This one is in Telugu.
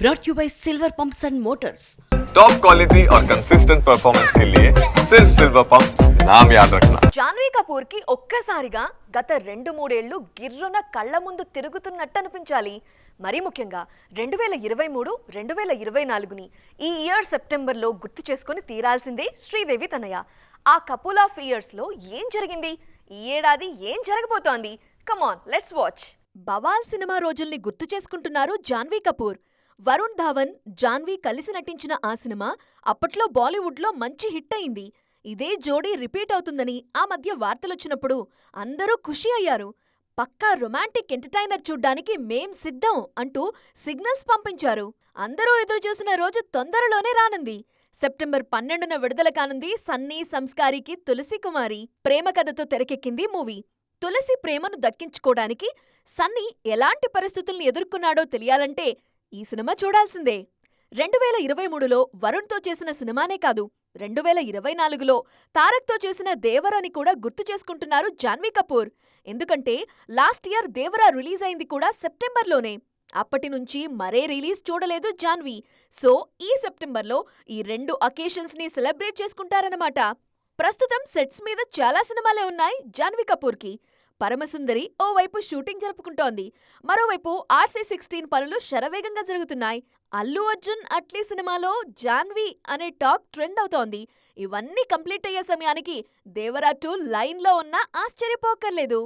brought you by Silver Pumps and Motors. Top quality और कंसिस्टेंट परफॉर्मेंस के लिए सिर्फ सिल्वर पंप्स नाम याद रखना. జాన్వీ కపూర్ కి ఒక్కసారిగా గత 2-3 ఏళ్లు గిర్రున కళ్ళ ముందు తిరుగుతున్నట్టు అనిపించాలి. మరీ ముఖ్యంగా 2023 2024ని ఈ ఇయర్ సెప్టెంబర్లో గుర్తు చేసుకుని తీరాల్సిందే శ్రీదేవి తనయ. ఆ కపుల్ ఆఫ్ ఇయర్స్ లో ఏం జరిగింది, ఈ ఏడాది ఏం జరగబోతోంది? Come on, let's watch. Bawaal cinema రోజుల్ని గుర్తు చేసుకుంటున్నారు జాన్వీ కపూర్. వరుణ్ ధావన్, జాన్వీ కలిసి నటించిన ఆ సినిమా అప్పట్లో బాలీవుడ్లో మంచి హిట్ అయింది. ఇదే జోడీ రిపీట్ అవుతుందని ఆ మధ్య వార్తలొచ్చినప్పుడు అందరూ ఖుషి అయ్యారు. పక్కా రొమాంటిక్ ఎంటర్టైనర్ చూడ్డానికి మేం సిద్ధం అంటూ సిగ్నల్స్ పంపించారు. అందరూ ఎదురుచూసిన రోజు తొందరలోనే రానుంది. సెప్టెంబర్ 12న విడుదల కానుంది సన్నీ సంస్కారికి తులసి కుమారి ప్రేమ కథతో తెరకెక్కింది మూవీ. తులసి ప్రేమను దక్కించుకోవడానికి సన్నీ ఎలాంటి పరిస్థితుల్ని ఎదుర్కొన్నాడో తెలియాలంటే ఈ సినిమా చూడాల్సిందే. 2023లో వరుణ్తో చేసిన సినిమానే కాదు, 2024లో తారక్తో చేసిన దేవరాని కూడా గుర్తు చేసుకుంటున్నారు జాన్వీ కపూర్. ఎందుకంటే లాస్ట్ ఇయర్ దేవరా రిలీజ్ అయింది కూడా సెప్టెంబర్లోనే. అప్పటి నుంచి మరే రిలీజ్ చూడలేదు జాన్వీ. సో ఈ సెప్టెంబర్లో ఈ 2 అకేషన్స్ని సెలబ్రేట్ చేసుకుంటారన్నమాట. ప్రస్తుతం సెట్స్ మీద చాలా సినిమాలే ఉన్నాయి జాన్వీ కపూర్కి. పరమసుందరి ఓవైపు షూటింగ్ జరుపుకుంటోంది, మరోవైపు RC-16 పనులు శరవేగంగా జరుగుతున్నాయి. అల్లు అర్జున్ అట్లీ సినిమాలో జాన్వీ అనే టాక్ ట్రెండ్ అవుతోంది. ఇవన్నీ కంప్లీట్ అయ్యే సమయానికి దేవరా 2 లైన్లో ఉన్నా ఆశ్చర్యపోకర్లేదు.